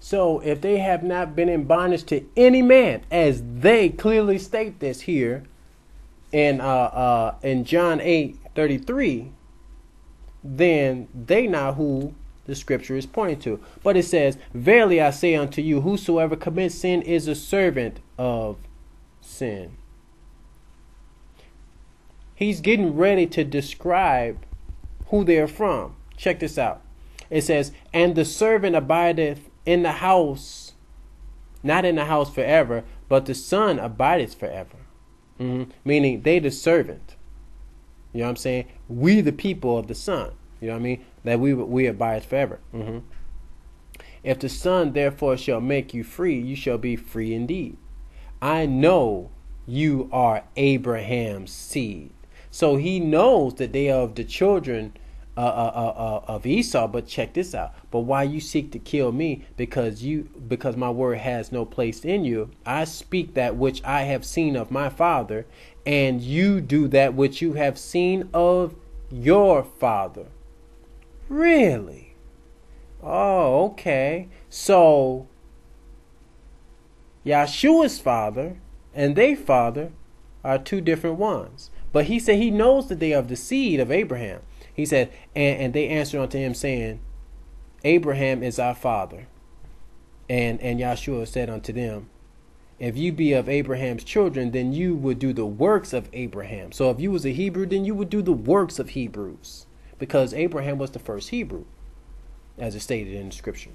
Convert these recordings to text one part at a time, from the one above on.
So if they have not been in bondage to any man, as they clearly state this here in John 8:33, then they know who the scripture is pointing to. But it says, verily I say unto you, whosoever commits sin is a servant of sin. He's getting ready to describe who they're from. Check this out. It says, and the servant abideth in the house, not in the house forever, but the son abideth forever. Meaning they the servant. You know what I'm saying? We the people of the son. You know what I mean? That we abide forever. If the son therefore shall make you free, you shall be free indeed. I know you are Abraham's seed. So he knows that they are of the children of Esau. But check this out. But why you seek to kill me? Because my word has no place in you. I speak that which I have seen of my father, and you do that which you have seen of your father. Really? Oh, okay. So Yahshua's father and their father are two different ones. But he said he knows that they are of the seed of Abraham. He said, and they answered unto him, saying, Abraham is our father. And Yahshua said unto them, if you be of Abraham's children, then you would do the works of Abraham. So if you was a Hebrew, then you would do the works of Hebrews, because Abraham was the first Hebrew, as it stated in the scripture.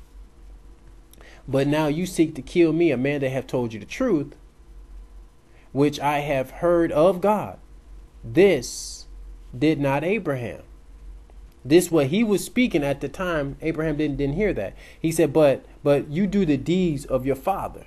But now you seek to kill me, a man that have told you the truth, which I have heard of God. This did not Abraham. This what he was speaking at the time. Abraham didn't hear that. He said, but you do the deeds of your father.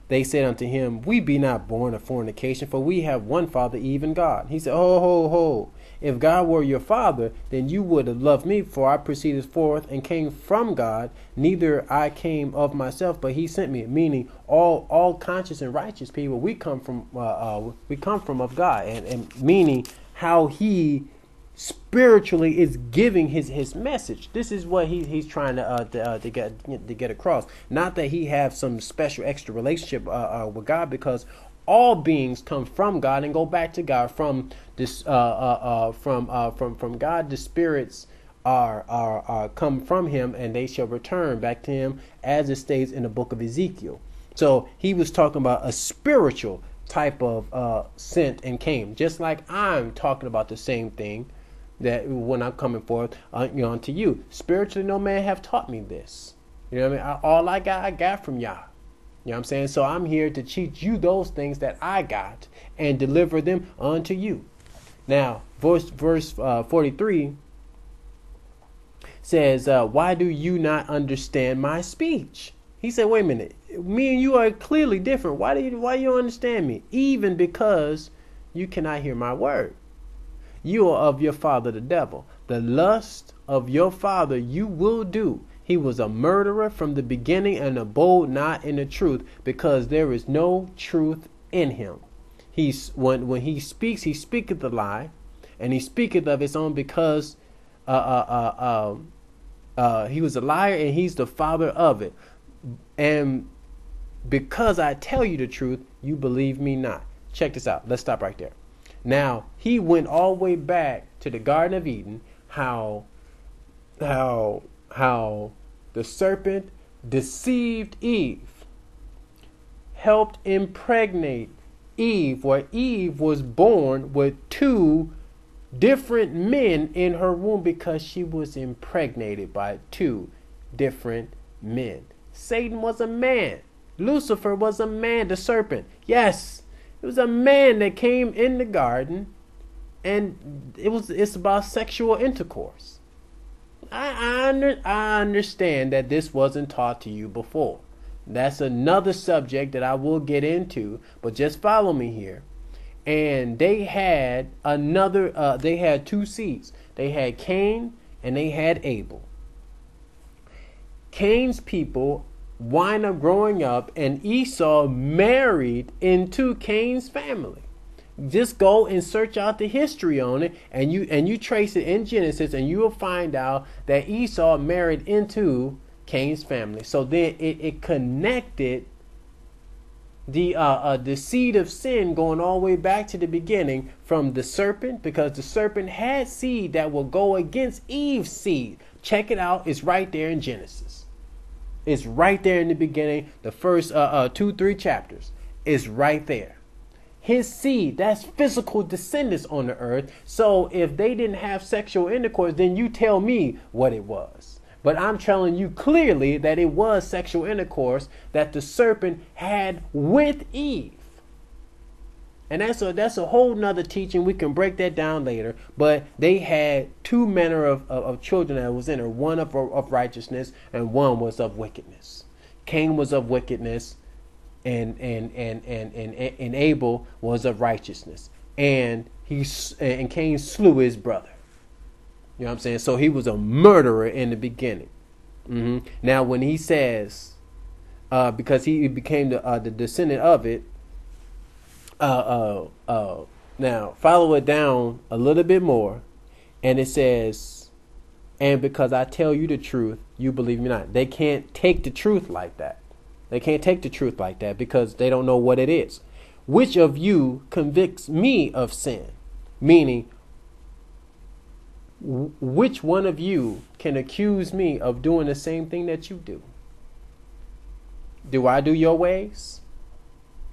They said unto him, we be not born of fornication, for we have one father, even God. He said, ho. If God were your father, then you would have loved me, for I proceeded forth and came from God. Neither I came of myself, but he sent me. Meaning all conscious and righteous people, we come from of God, and meaning how he spiritually is giving his message. This is what he's trying to get across. Not that he have some special extra relationship with God, because all beings come from God and go back to God. From this from God, the spirits are come from him, and they shall return back to him, as it states in the book of Ezekiel. So he was talking about a spiritual type of sent and came, just like I'm talking about the same thing that when I'm coming forth unto you. Spiritually, no man have taught me this. You know what I mean? All I got from Yah. You know what I'm saying? So I'm here to teach you those things that I got and deliver them unto you. Now, verse 43 says, why do you not understand my speech? He said, wait a minute. Me and you are clearly different. Why you don't understand me? Even because you cannot hear my word. You are of your father, the devil. The lust of your father you will do. He was a murderer from the beginning, and abode not in the truth, because there is no truth in him. When he speaks, he speaketh a lie, and he speaketh of his own, because he was a liar, and he's the father of it. And because I tell you the truth, you believe me not. Check this out. Let's stop right there. Now, he went all the way back to the Garden of Eden, how the serpent deceived Eve, helped impregnate Eve, where Eve was born with two different men in her womb, because she was impregnated by two different men. Satan was a man. Lucifer was a man, the serpent. Yes, it was a man that came in the garden, and it's about sexual intercourse. I understand that this wasn't taught to you before. That's another subject that I will get into, but just follow me here. And they had they had two seeds. They had Cain and they had Abel. Cain's people wind up growing up, and Esau married into Cain's family. Just go and search out the history on it, and you trace it in Genesis, and you will find out that Esau married into Cain's family. So then it connected the seed of sin going all the way back to the beginning from the serpent, because the serpent had seed that will go against Eve's seed. Check it out. It's right there in Genesis. It's right there in the beginning. The first 2-3 chapters. It's right there. His seed, that's physical descendants on the earth. So if they didn't have sexual intercourse, then you tell me what it was. But I'm telling you clearly that it was sexual intercourse that the serpent had with Eve. And that's a whole nother teaching. We can break that down later. But they had two manner of children that was in her. One of righteousness and one was of wickedness. Cain was of wickedness and Abel was of righteousness. And Cain slew his brother. You know what I'm saying? So he was a murderer in the beginning. Now, when he says, because he became the descendant of it, now follow it down a little bit more, and it says, and because I tell you the truth, you believe me not. They can't take the truth like that. They can't take the truth like that because they don't know what it is. Which of you convicts me of sin? Meaning, which one of you can accuse me of doing the same thing that you do? Do I do your ways?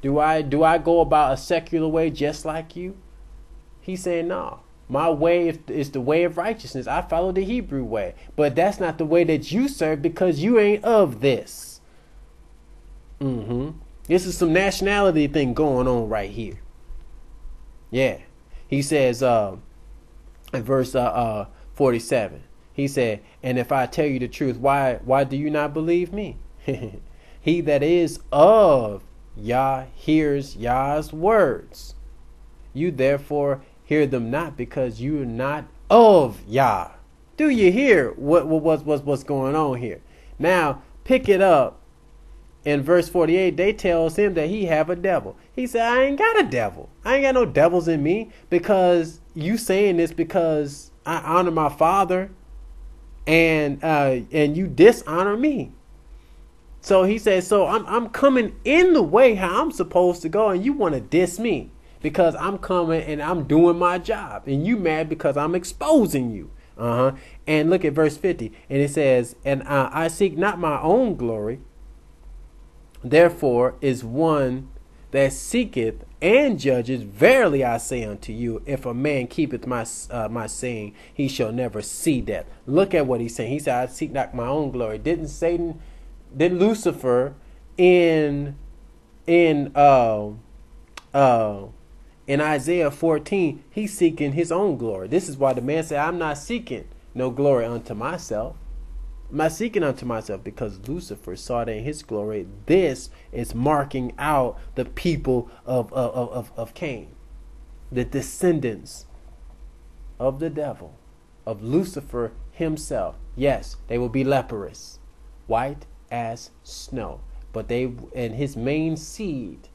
Do I go about a secular way just like you? He's saying, no. My way is the way of righteousness. I follow the Hebrew way. But that's not the way that you serve because you ain't of this. This is some nationality thing going on right here. Yeah. He says, in verse 47, he said, and if I tell you the truth, why do you not believe me? He that is of Yah hears Yah's words. You therefore hear them not because you are not of Yah. Do you hear what's going on here? Now pick it up. In verse 48, they tells him that he have a devil. He said, I ain't got a devil. I ain't got no devils in me, because you saying this because I honor my father and you dishonor me. So he says, so I'm coming in the way how I'm supposed to go, and you want to diss me because I'm coming and I'm doing my job, and you mad because I'm exposing you. And look at verse 50, and it says, and I seek not my own glory. Therefore is one that seeketh and judges. Verily I say unto you, if a man keepeth my saying, he shall never see death. Look at what he's saying. He said, I seek not my own glory. Didn't Lucifer in Isaiah 14, he's seeking his own glory. This is why the man said, I'm not seeking no glory unto myself. I'm not seeking unto myself, because Lucifer saw that in his glory. This is marking out the people of Cain, the descendants of the devil, of Lucifer himself. Yes, they will be leprous, white as snow, but and his main seed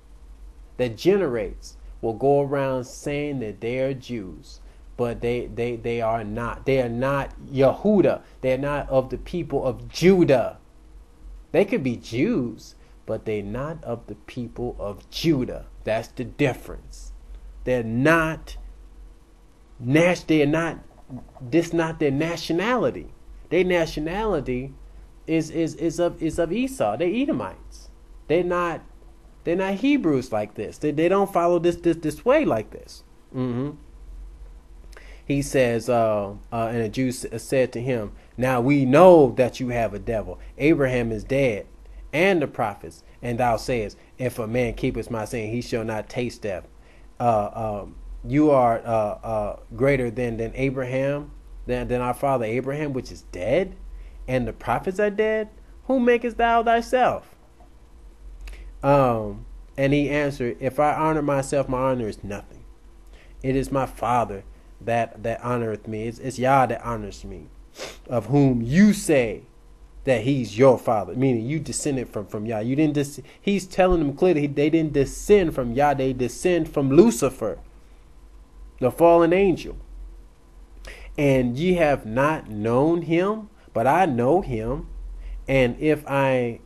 that generates will go around saying that they are Jews. But they are not. They are not Yehuda. They're not of the people of Judah. They could be Jews, but they're not of the people of Judah. That's the difference. They're not. They're not. This not their nationality. Their nationality is of Esau. They're Edomites. They're not Hebrews like this. They don't follow this way like this. He says, and the Jews said to him, now we know that you have a devil. Abraham is dead, and the prophets. And thou sayest, if a man keepeth my saying, he shall not taste death. You are greater than Abraham, than our father Abraham, which is dead, and the prophets are dead. Whom makest thou thyself? And he answered, if I honor myself, my honor is nothing. It is my Father that honoreth me. It's Yah that honors me, of whom you say that he's your father, meaning you descended from Yah. You didn't. He's telling them clearly they didn't descend from Yah. They descend from Lucifer, the fallen angel. And ye have not known him, but I know him. And if I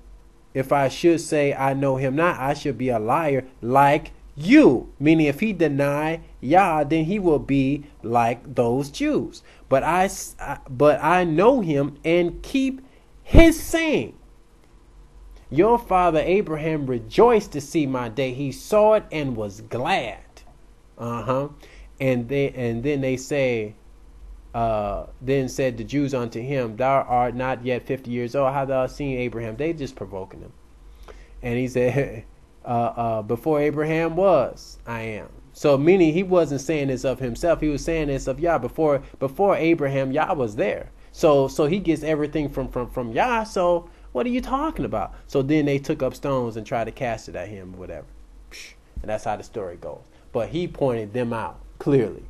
should say I know him not, I should be a liar like you. Meaning, if he deny Yah, then he will be like those Jews. But I know him and keep his saying. Your father Abraham rejoiced to see my day. He saw it and was glad. And then they say, then said the Jews unto him, thou art not yet 50 years old. How thou seen Abraham? They just provoking him. And he said, before Abraham was, I am. So meaning he wasn't saying this of himself. He was saying this of Yah. Before Abraham, Yah was there. So he gets everything from Yah. So what are you talking about? So then they took up stones and tried to cast it at him or whatever. And that's how the story goes. But he pointed them out clearly.